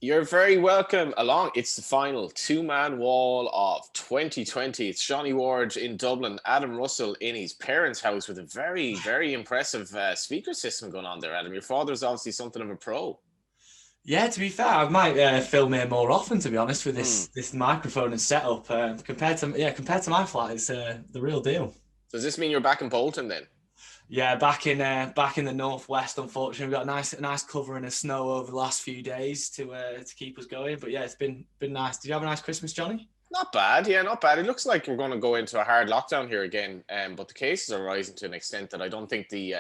You're very welcome along. It's the final two-man wall of 2020. It's Johnny Ward in Dublin, Adam Russell in his parents' house with a very, very impressive speaker system going on there, Adam. Your father's obviously something of a pro. Yeah, to be fair, I might film here more often. To be honest, with Hmm. this microphone and setup, compared to my flat, it's the real deal. Does this mean you're back in Bolton then? Yeah, back in the northwest. Unfortunately, we got a nice covering of snow over the last few days to keep us going. But yeah, it's been nice. Did you have a nice Christmas, Johnny? Not bad, yeah, not bad. It looks like we're going to go into a hard lockdown here again, but the cases are rising to an extent that I don't think the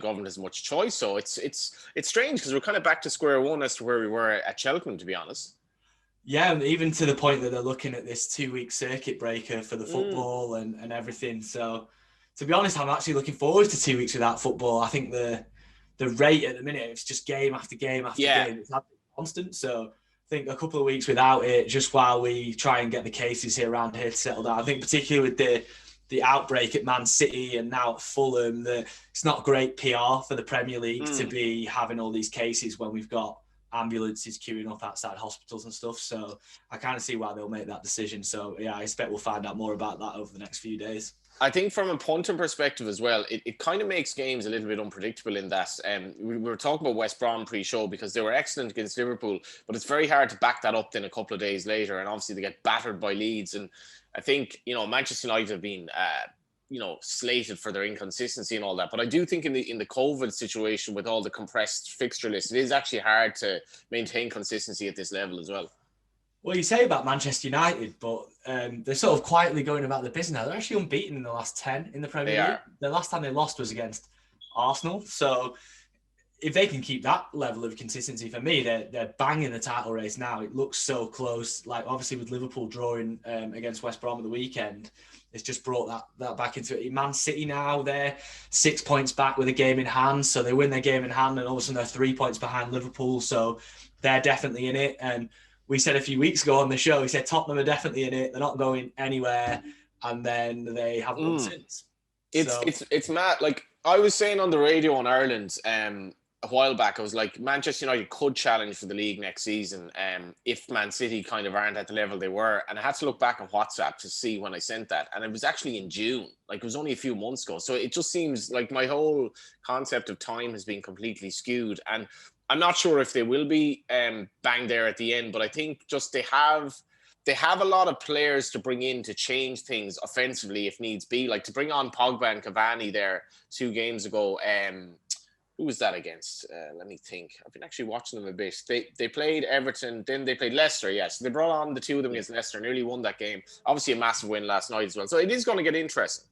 government has much choice. So it's strange because we're kind of back to square one as to where we were at Cheltenham, to be honest. Yeah, and even to the point that they're looking at this 2 week circuit breaker for the Mm, football and everything. So, to be honest, I'm actually looking forward to 2 weeks without football. I think the rate at the minute, it's just game after game after yeah, game. It's constant. So, I think a couple of weeks without it, just while we try and get the cases here around here to settle down. I think particularly with the outbreak at Man City and now at Fulham, it's not great PR for the Premier League to mm. be having all these cases when we've got ambulances queuing up outside hospitals and stuff. So I kind of see why they'll make that decision. So yeah, I expect we'll find out more about that over the next few days. I think from a punting perspective as well, it kind of makes games a little bit unpredictable in that we were talking about West Brom pre-show because they were excellent against Liverpool, but it's very hard to back that up then a couple of days later, and obviously they get battered by Leeds. And I think Manchester United have been slated for their inconsistency and all that. But I do think in the COVID situation with all the compressed fixture list, it is actually hard to maintain consistency at this level as well. Well, you say about Manchester United, but they're sort of quietly going about the business now. They're actually unbeaten in the last 10 in the Premier They League. are. The last time they lost was against Arsenal. So if they can keep that level of consistency, for me, they're banging the title race now. It looks so close. Like obviously with Liverpool drawing against West Brom at the weekend, it's just brought that back into it. Man City now, they're 6 points back with a game in hand. So they win their game in hand and all of a sudden they're 3 points behind Liverpool. So they're definitely in it. And we said a few weeks ago on the show, we said Tottenham are definitely in it. They're not going anywhere. And then they haven't won Mm. since. It's So it's it's mad. Like I was saying on the radio in Ireland a while back, I was like Manchester United could challenge for the league next season if Man City kind of aren't at the level they were. And I had to look back on WhatsApp to see when I sent that, and it was actually in June. Like it was only a few months ago. So it just seems like my whole concept of time has been completely skewed. And I'm not sure if they will be bang there at the end, but I think just they have a lot of players to bring in to change things offensively if needs be. Like to bring on Pogba and Cavani there 2 games ago. Who was that against? Let me think. I've been actually watching them a bit. They played Everton, then they played Leicester. Yes, they brought on the two of them against Leicester, nearly won that game. Obviously, a massive win last night as well. So it is going to get interesting.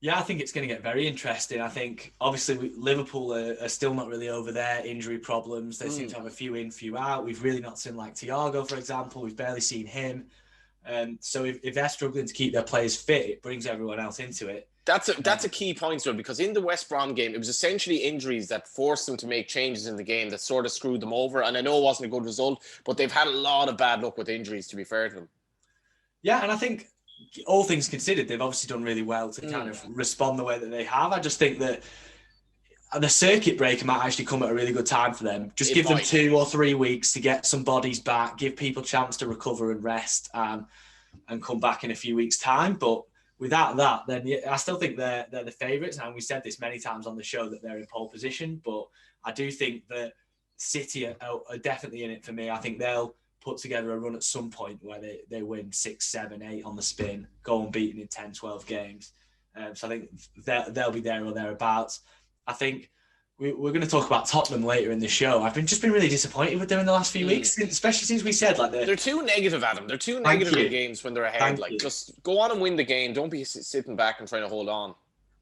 yeah, I think it's going to get very interesting. I think obviously Liverpool are still not really over their injury problems. They seem Mm. to have a few in, few out. We've really not seen like Thiago, for example. We've barely seen him. So if they're struggling to keep their players fit, it brings everyone else into it. That's a key point as well, because in the West Brom game, it was essentially injuries that forced them to make changes in the game that sort of screwed them over. And I know it wasn't a good result, but they've had a lot of bad luck with injuries, to be fair to them. Yeah, and I think all things considered, they've obviously done really well to kind Mm. of respond the way that they have. I just think that the circuit breaker might actually come at a really good time for them. Just It give them might. 2 or 3 weeks to get some bodies back, give people a chance to recover and rest, and come back in a few weeks' time. But without that, then I still think they're the favourites. And we said this many times on the show that they're in pole position. But I do think that City are definitely in it for me. I think they'll put together a run at some point where they win 6, 7, 8 on the spin, go unbeaten in 10, 12 games. So I think they'll be there or thereabouts. I think we're going to talk about Tottenham later in the show. I've just been really disappointed with them in the last few Mm. weeks, especially since we said like They're too negative, Adam. They're too thank negative in you, games when they're ahead. thank Like, you. just go on and win the game. Don't be sitting back and trying to hold on.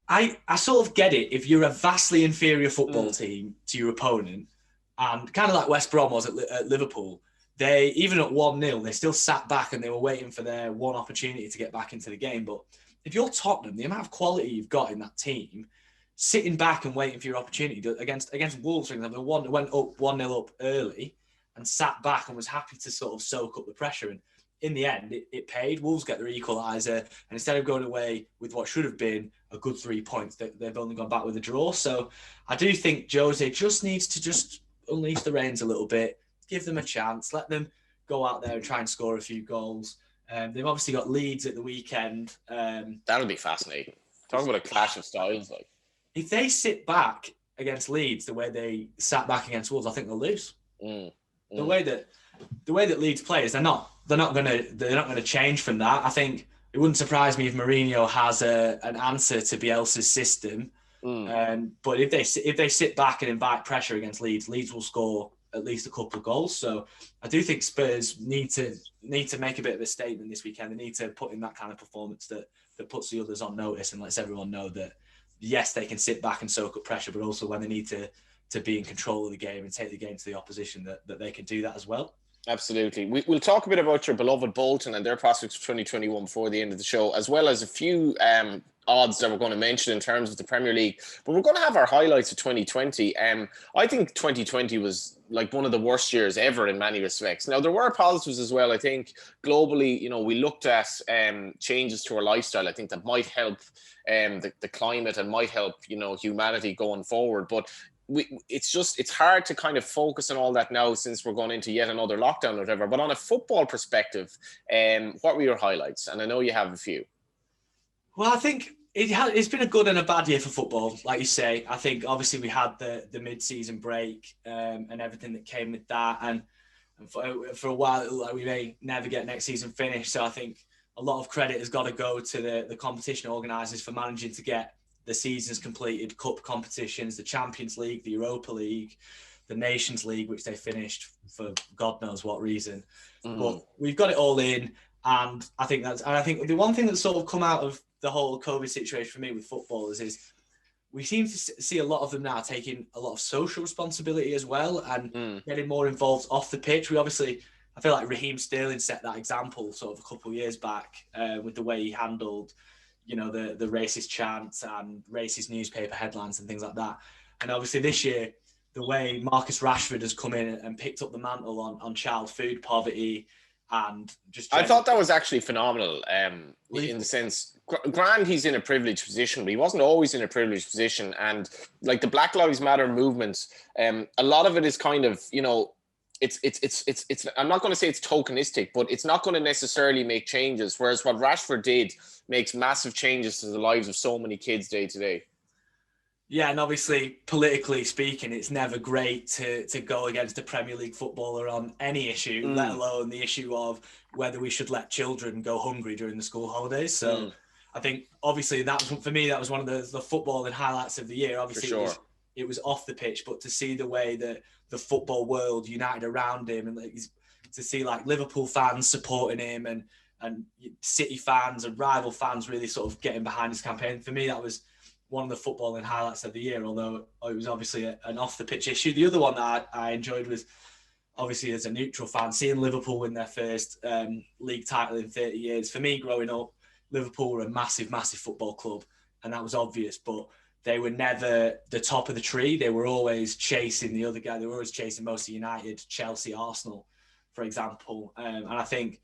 I sort of get it if you're a vastly inferior football Mm. team to your opponent, and kind of like West Brom was at Liverpool. They even at 1-0, they still sat back and they were waiting for their one opportunity to get back into the game. But if you're Tottenham, the amount of quality you've got in that team, sitting back and waiting for your opportunity against Wolves, for example, went up 1-0 up early and sat back and was happy to sort of soak up the pressure. And in the end, it paid. Wolves get their equaliser, and instead of going away with what should have been a good 3 points, they've only gone back with a draw. So I do think Jose just needs to just unleash the reins a little bit, give them a chance, let them go out there and try and score a few goals. They've obviously got Leeds at the weekend. That'll be fascinating. Talk about a clash of styles, like. If they sit back against Leeds the way they sat back against Wolves, I think they'll lose. The way that Leeds play is they're not gonna change from that. I think it wouldn't surprise me if Mourinho has an answer to Bielsa's system. But if they sit back and invite pressure against Leeds, Leeds will score at least a couple of goals. So I do think Spurs need to make a bit of a statement this weekend. They need to put in that kind of performance that puts the others on notice and lets everyone know that yes, they can sit back and soak up pressure, but also when they need to be in control of the game and take the game to the opposition, that they can do that as well. Absolutely. We'll talk a bit about your beloved Bolton and their prospects for 2021 before the end of the show, as well as a few odds that we're going to mention in terms of the Premier League. But we're going to have our highlights of 2020. I think 2020 was like one of the worst years ever in many respects. Now, there were positives as well. I think globally, we looked at changes to our lifestyle. I think that might help the climate and might help, humanity going forward. But it's hard to kind of focus on all that now since we're going into yet another lockdown or whatever. But on a football perspective, what were your highlights? And I know you have a few. Well, I think it's been a good and a bad year for football, like you say. I think obviously we had the mid-season break and everything that came with that, and for a while like, we may never get next season finished. So I think a lot of credit has got to go to the competition organisers for managing to get the seasons completed, cup competitions, the Champions League, the Europa League, the Nations League, which they finished for God knows what reason. But we've got it all in, and I think the one thing that's sort of come out of the whole COVID situation for me with footballers is we seem to see a lot of them now taking a lot of social responsibility as well and getting more involved off the pitch. I feel like Raheem Sterling set that example sort of a couple of years back with the way he handled the racist chants and racist newspaper headlines and things like that. And obviously this year, the way Marcus Rashford has come in and picked up the mantle on child food poverty and just... I thought that was actually phenomenal in the sense, grand he's in a privileged position, but he wasn't always in a privileged position. And like the Black Lives Matter movement, a lot of it is kind of, it's I'm not going to say it's tokenistic, but it's not going to necessarily make changes. Whereas what Rashford did makes massive changes to the lives of so many kids day to day. Yeah, and obviously, politically speaking, it's never great to go against a Premier League footballer on any issue, let alone the issue of whether we should let children go hungry during the school holidays. So I think, obviously, for me, that was one of the footballing highlights of the year. Obviously, sure. It was off the pitch, but to see the way that the football world united around him and to see like Liverpool fans supporting him and City fans and rival fans really sort of getting behind his campaign, for me, that was one of the footballing highlights of the year, although it was obviously an off-the-pitch issue. The other one that I enjoyed was, obviously, as a neutral fan, seeing Liverpool win their first league title in 30 years. For me, growing up, Liverpool were a massive, massive football club, and that was obvious, but they were never the top of the tree. They were always chasing the other guy. They were always chasing Manchester United, Chelsea, Arsenal, for example. And I think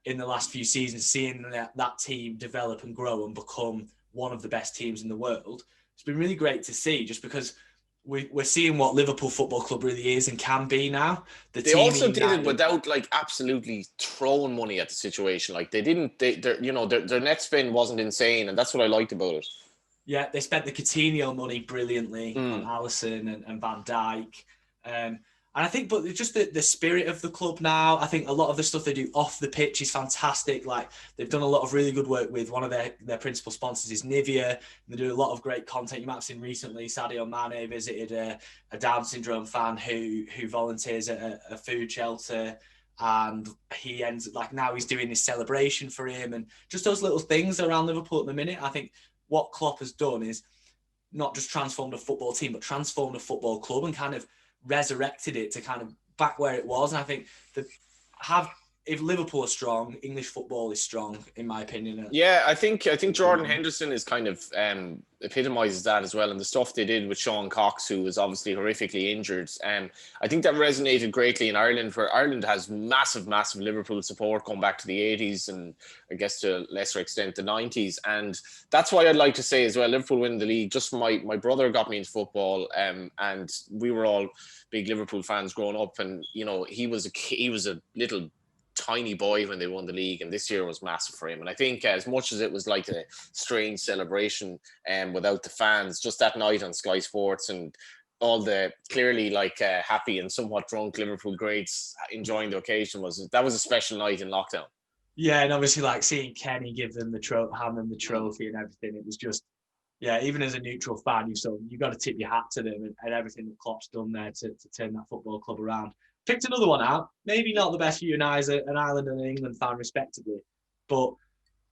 in the last few seasons, seeing that team develop and grow and become one of the best teams in the world, it's been really great to see, just because we're seeing what Liverpool Football Club really is and can be now. They also did it without like absolutely throwing money at the situation. Like their net spend wasn't insane, and that's what I liked about it. Yeah, they spent the Coutinho money brilliantly on Alisson and Van Dijk. And I think, but just the spirit of the club now, I think a lot of the stuff they do off the pitch is fantastic. Like they've done a lot of really good work with one of their principal sponsors is Nivea. They do a lot of great content. You might have seen recently, Sadio Mane visited a Down syndrome fan who volunteers at a food shelter. And he ends like now he's doing this celebration for him, and just those little things around Liverpool at the minute. I think what Klopp has done is not just transformed a football team, but transformed a football club and kind of resurrected it to kind of back where it was. And I think that have if Liverpool are strong, English football is strong, in my opinion. Yeah, I think Jordan Henderson is kind of epitomises that as well, and the stuff they did with Sean Cox, who was obviously horrifically injured. I think that resonated greatly in Ireland, where Ireland has massive Liverpool support going back to the 80s and I guess to a lesser extent the 90s, and that's why I'd like to say as well, Liverpool win the league. Just my brother got me into football, and we were all big Liverpool fans growing up, and you know he was a little tiny boy when they won the league, and this year was massive for him. And I think as much as it was like a strange celebration without the fans, just that night on Sky Sports and all the clearly like happy and somewhat drunk Liverpool greats enjoying the occasion, was a special night in lockdown. Yeah, and obviously like seeing Kenny give them hand them the trophy and everything, it was just, yeah, even as a neutral fan, you got to tip your hat to them and everything that Klopp's done there to turn that football club around. Picked another one out. Maybe not the best for you and I as an Ireland and an England fan, respectively, but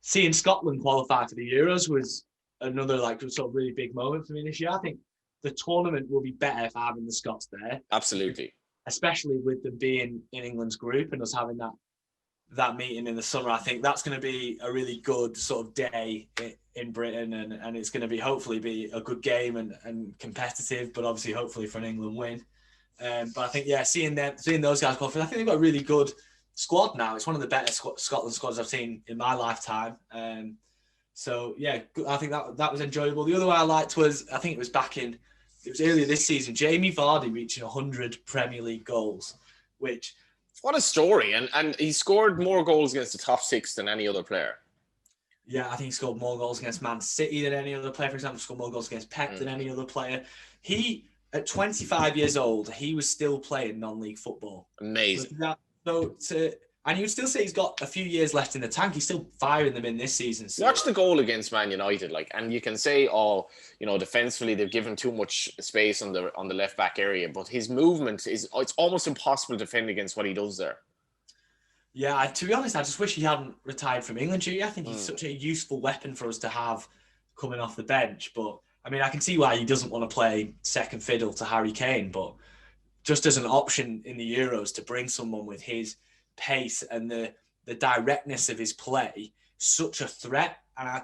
seeing Scotland qualify for the Euros was another like sort of really big moment for me this year. I think the tournament will be better for having the Scots there. Absolutely. Especially with them being in England's group and us having that meeting in the summer. I think that's going to be a really good sort of day in Britain, and it's going to be hopefully be a good game and competitive, but obviously hopefully for an England win. But I think, yeah, seeing those guys qualify, I think they've got a really good squad now. It's one of the better Scotland squads I've seen in my lifetime. So yeah, I think that was enjoyable. The other one I liked was, I think it was earlier this season, Jamie Vardy reaching 100 Premier League goals, which, what a story. And he scored more goals against the top six than any other player. Yeah, I think he scored more goals against Man City than any other player. For example, scored more goals against Pep than any other player. He, at 25 years old, he was still playing non-league football. Amazing. And you would still say he's got a few years left in the tank. He's still firing them in this season. So. Watch the goal against Man United, and you can say, defensively they've given too much space on the left back area, but his movement it's almost impossible to defend against what he does there. Yeah, to be honest, I just wish he hadn't retired from England. I think he's such a useful weapon for us to have coming off the bench. But I mean, I can see why he doesn't want to play second fiddle to Harry Kane, but just as an option in the Euros to bring someone with his pace and the directness of his play, such a threat. And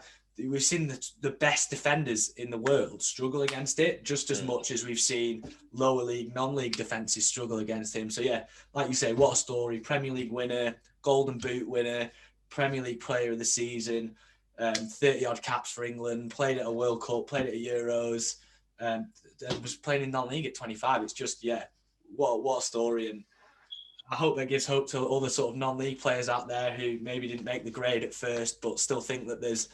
we've seen the best defenders in the world struggle against it just as much as we've seen lower league, non-league defenses struggle against him. So yeah, like you say, what a story. Premier League winner, Golden Boot winner, Premier League player of the season, 30-odd caps for England, played at a World Cup, played at a Euros, was playing in non-league at 25. It's just, yeah, what a story. And I hope that gives hope to all the sort of non-league players out there who maybe didn't make the grade at first, but still think that there's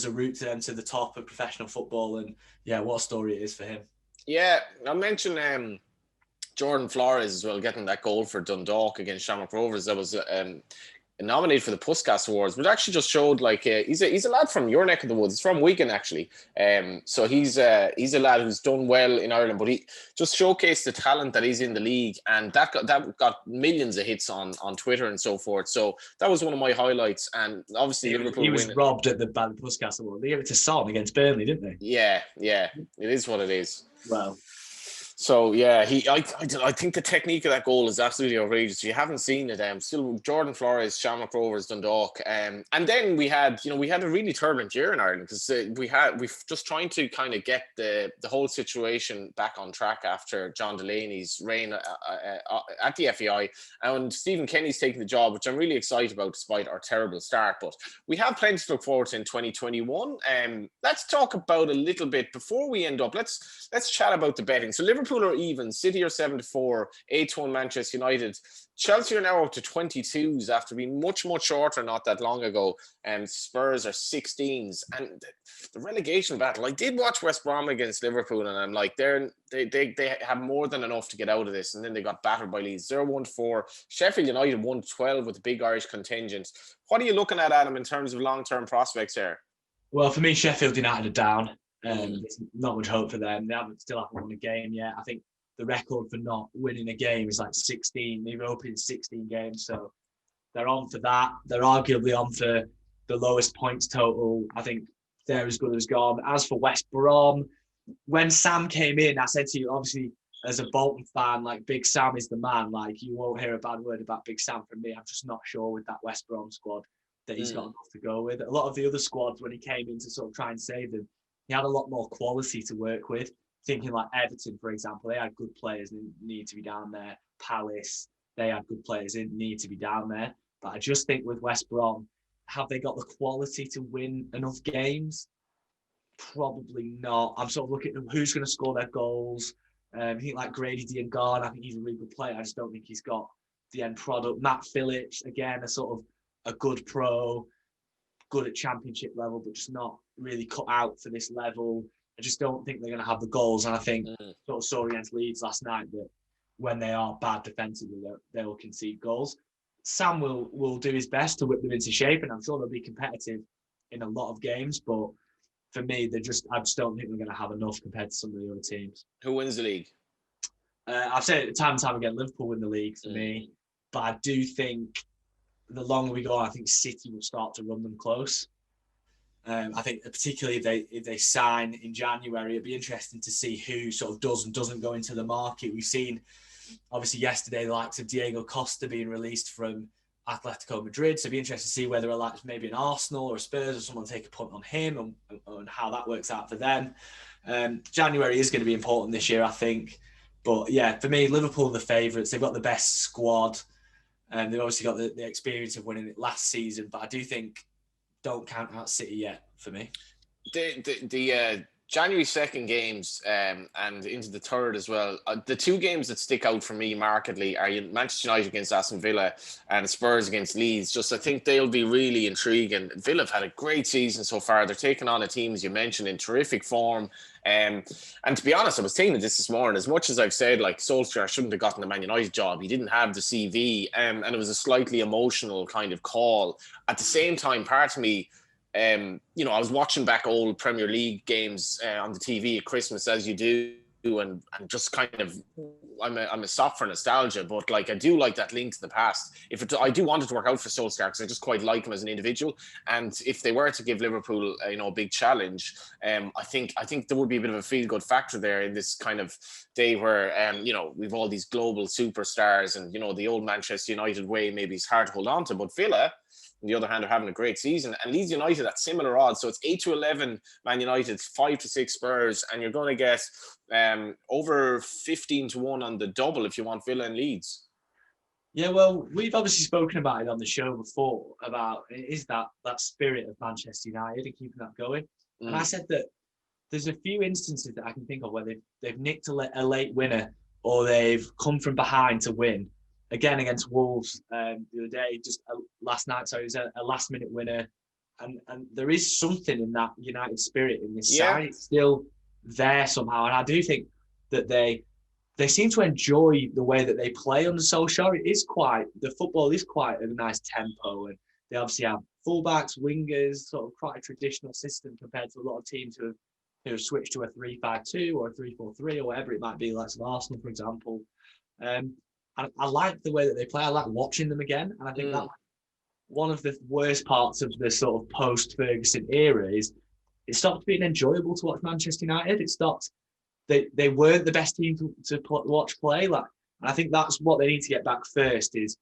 a route to them to the top of professional football. And yeah, what a story it is for him. Yeah, I mentioned Jordan Flores as well, getting that goal for Dundalk against Shamrock Rovers. That was nominated for the Puskas Awards, but actually just showed he's a lad from your neck of the woods. He's from Wigan actually, so he's a lad who's done well in Ireland, but he just showcased the talent that is in the league, and that got millions of hits on Twitter and so forth. So that was one of my highlights, and obviously Liverpool. He was robbed at the Puskas Award. They gave it to Son against Burnley, didn't they? Yeah, it is what it is. Well. So yeah, I think the technique of that goal is absolutely outrageous. If you haven't seen it, still Jordan Flores, Shamrock Rovers, Dundalk, and then we had a really turbulent year in Ireland because we've just trying to kind of get the whole situation back on track after John Delaney's reign at the FAI, and Stephen Kenny's taking the job, which I'm really excited about despite our terrible start. But we have plenty to look forward to in 2021. Let's talk about a little bit before we end up. Let's chat about the betting. So Liverpool are even, City are 7-4, 8-1 Manchester United. Chelsea are now up to 22s after being much shorter not that long ago. And Spurs are 16s. And the relegation battle, I did watch West Brom against Liverpool, and I'm like, they have more than enough to get out of this. And then they got battered by Leeds. They're 1-4. Sheffield United 1-12 with a big Irish contingent. What are you looking at, Adam, in terms of long-term prospects here? Well, for me, Sheffield United are down. There's not much hope for them. They still haven't won a game yet. I think the record for not winning a game is like 16. They've opened 16 games, so they're on for that. They're arguably on for the lowest points total. I think they're as good as gone. As for West Brom, when Sam came in, I said to you, obviously, as a Bolton fan, like Big Sam is the man. Like you won't hear a bad word about Big Sam from me. I'm just not sure with that West Brom squad that he's got enough to go with. A lot of the other squads, when he came in to sort of try and save them, he had a lot more quality to work with. Thinking like Everton, for example, they had good players and need to be down there. Palace, they had good players and need to be down there. But I just think with West Brom, have they got the quality to win enough games? Probably not. I'm sort of looking at who's going to score their goals. I think like Grady Diangana, I think he's a really good player. I just don't think he's got the end product. Matt Phillips, again, a sort of a good pro, good at championship level, but just not really cut out for this level. I just don't think they're going to have the goals. And I think sort of saw against Leeds last night that when they are bad defensively, they will concede goals. Sam will do his best to whip them into shape, and I'm sure they'll be competitive in a lot of games. But for me, I just don't think they're going to have enough compared to some of the other teams. Who wins the league? I've said it time and time again, Liverpool win the league for me, but I do think the longer we go, I think City will start to run them close. I think particularly if they sign in January, it'd be interesting to see who sort of does and doesn't go into the market. We've seen, obviously, yesterday the likes of Diego Costa being released from Atletico Madrid. So it'd be interesting to see whether like maybe an Arsenal or a Spurs or someone take a punt on him and how that works out for them. January is going to be important this year, I think. But yeah, for me, Liverpool are the favourites. They've got the best squad. And they've obviously got the experience of winning it last season. But I do think don't count out City yet for me. The January 2nd games and into the 3rd as well. The two games that stick out for me markedly are Manchester United against Aston Villa and Spurs against Leeds. Just I think they'll be really intriguing. Villa have had a great season so far. They're taking on a team, as you mentioned, in terrific form. And to be honest, I was thinking this morning, as much as I've said, like Solskjaer shouldn't have gotten the Man United job. He didn't have the CV and it was a slightly emotional kind of call. At the same time, part of me, I was watching back old Premier League games on the TV at Christmas, as you do, and just kind of, I'm a sop for nostalgia, but like I do like that link to the past. I do want it to work out for Solskjaer because I just quite like him as an individual, and if they were to give Liverpool, a big challenge, I think there would be a bit of a feel good factor there in this kind of day where, we've all these global superstars, and the old Manchester United way maybe is hard to hold on to, but Villa, on the other hand, are having a great season. And Leeds United at similar odds. So it's 8-11 Man United, 5-6 Spurs. And you're going to get over 15-1 on the double if you want Villa and Leeds. Yeah, well, we've obviously spoken about it on the show before, about is that spirit of Manchester United and keeping that going. And I said that there's a few instances that I can think of where they've nicked a late winner or they've come from behind to win. Again, against Wolves the other day, last night, so it was a last-minute winner. And there is something in that United spirit in this side. It's still there somehow. And I do think that they seem to enjoy the way that they play under Solskjaer. The football is quite a nice tempo. And they obviously have fullbacks, wingers, sort of quite a traditional system compared to a lot of teams who have switched to a 3-5-2 or a 3-4-3 or whatever it might be, like Arsenal, for example. I like the way that they play. I like watching them again. And I think that one of the worst parts of the sort of post-Ferguson era is it stopped being enjoyable to watch Manchester United. It stopped. They weren't the best team to watch play. And I think that's what they need to get back first is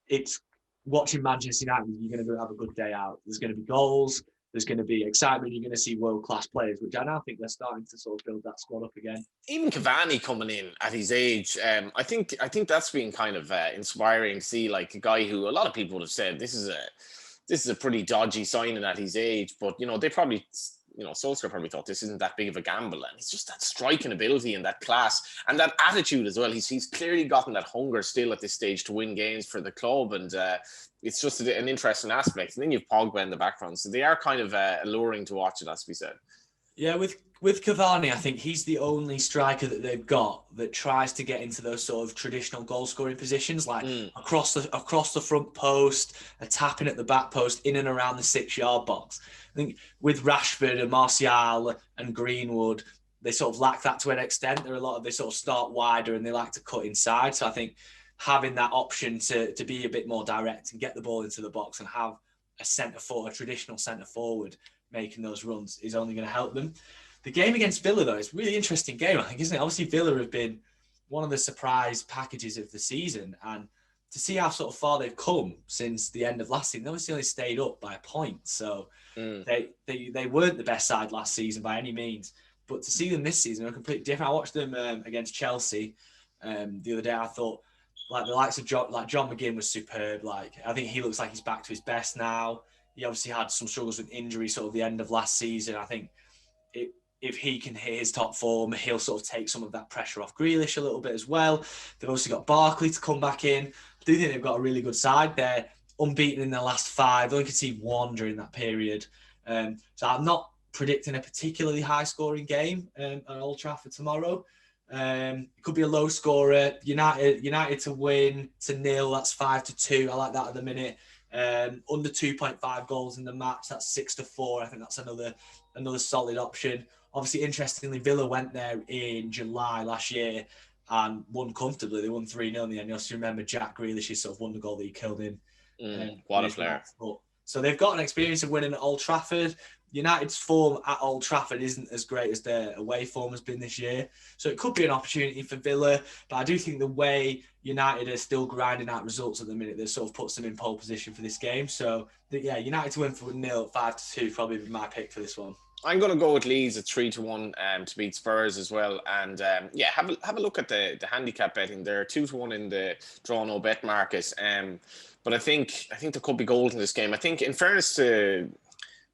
it's watching Manchester United. You're going to have a good day out. There's going to be goals. There's going to be excitement. You're going to see world-class players, which I now think they're starting to sort of build that squad up again. Even Cavani coming in at his age, I think that's been kind of inspiring to see, like a guy who a lot of people would have said this is a pretty dodgy signing at his age, but they probably. Solskjaer probably thought this isn't that big of a gamble, and it's just that striking ability and that class and that attitude as well. He's clearly gotten that hunger still at this stage to win games for the club, and it's just an interesting aspect. And then you've Pogba in the background, so they are kind of alluring to watch, it has to be said. Yeah, with Cavani, I think he's the only striker that they've got that tries to get into those sort of traditional goal-scoring positions, like across the front post, a tapping at the back post, in and around the 6-yard box. I think with Rashford and Martial and Greenwood, they sort of lack that to an extent. They sort of start wider and they like to cut inside. So I think having that option to be a bit more direct and get the ball into the box and have a traditional centre forward making those runs is only going to help them. The game against Villa, though, is a really interesting game, I think, isn't it? Obviously, Villa have been one of the surprise packages of the season. And to see how sort of far they've come since the end of last season, they obviously only stayed up by a point. So they weren't the best side last season by any means. But to see them this season are completely different. I watched them against Chelsea the other day. I thought like the likes of John McGinn was superb. Like I think he looks like he's back to his best now. He obviously had some struggles with injury sort of the end of last season. I think if he can hit his top form, he'll sort of take some of that pressure off Grealish a little bit as well. They've also got Barkley to come back in. I do think they've got a really good side there. Unbeaten in their last 5. They only conceded 1 during that period. So I'm not predicting a particularly high-scoring game at Old Trafford tomorrow. It could be a low scorer. United to win to 0. That's 5-2. I like that at the minute. Under 2.5 goals in the match. That's 6-4. I think that's another solid option. Obviously, interestingly, Villa went there in July last year and won comfortably. They won 3-0 in the end. You also remember Jack Grealish's sort of won the goal that he killed in. What a player. So they've got an experience of winning at Old Trafford. United's form at Old Trafford isn't as great as their away form has been this year. So it could be an opportunity for Villa. But I do think the way United are still grinding out results at the minute, that sort of puts them in pole position for this game. So, yeah, United to win for 0, 5-2, probably be my pick for this one. I'm going to go with Leeds at 3-1 to beat Spurs as well. And have a look at the handicap betting. They're 2-1 in the draw no bet market. But I think there could be gold in this game. I think, in fairness to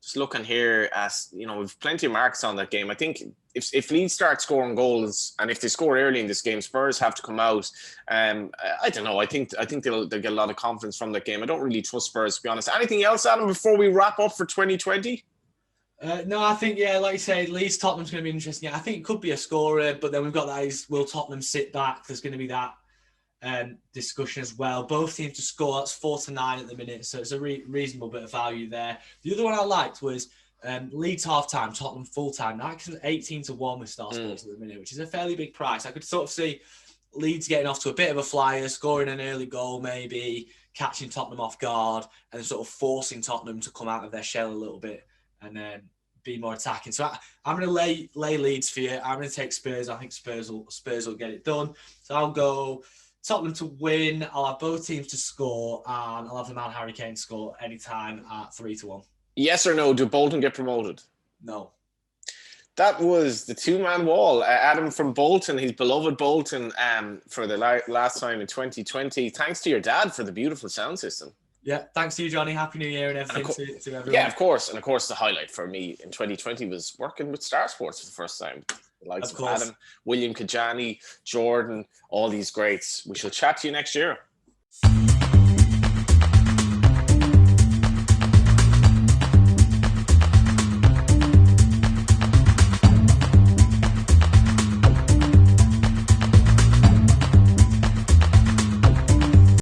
just looking here, as you know, we've plenty of marks on that game. I think if Leeds start scoring goals, and if they score early in this game, Spurs have to come out. I don't know. I think they'll get a lot of confidence from that game. I don't really trust Spurs, to be honest. Anything else, Adam, before we wrap up for 2020? No, I think, yeah, like you said, Leeds Tottenham's going to be interesting. I think it could be a scorer, but then we've got that is, will Tottenham sit back? There's going to be that discussion as well. Both teams to score, that's 4-9 at the minute, so it's a reasonable bit of value there. The other one I liked was Leeds half-time, Tottenham full-time. That's 18-1 with starsports at the minute, which is a fairly big price. I could sort of see Leeds getting off to a bit of a flyer, scoring an early goal maybe, catching Tottenham off guard, and then sort of forcing Tottenham to come out of their shell a little bit and then be more attacking. So I'm going to lay Leeds for you. I'm going to take Spurs. I think Spurs will get it done. So I'll go Tottenham to win. I'll have both teams to score, and I'll have the man Harry Kane score anytime at 3-1. Yes or no? Do Bolton get promoted? No. That was the two-man wall. Adam from Bolton, his beloved Bolton, for the last time in 2020. Thanks to your dad for the beautiful sound system. Yeah, thanks to you, Johnny. Happy New Year and everything to everyone. Yeah, of course. And of course, the highlight for me in 2020 was working with Star Sports for the first time. The likes of Adam, William Kajani, Jordan, all these greats. We shall chat to you next year.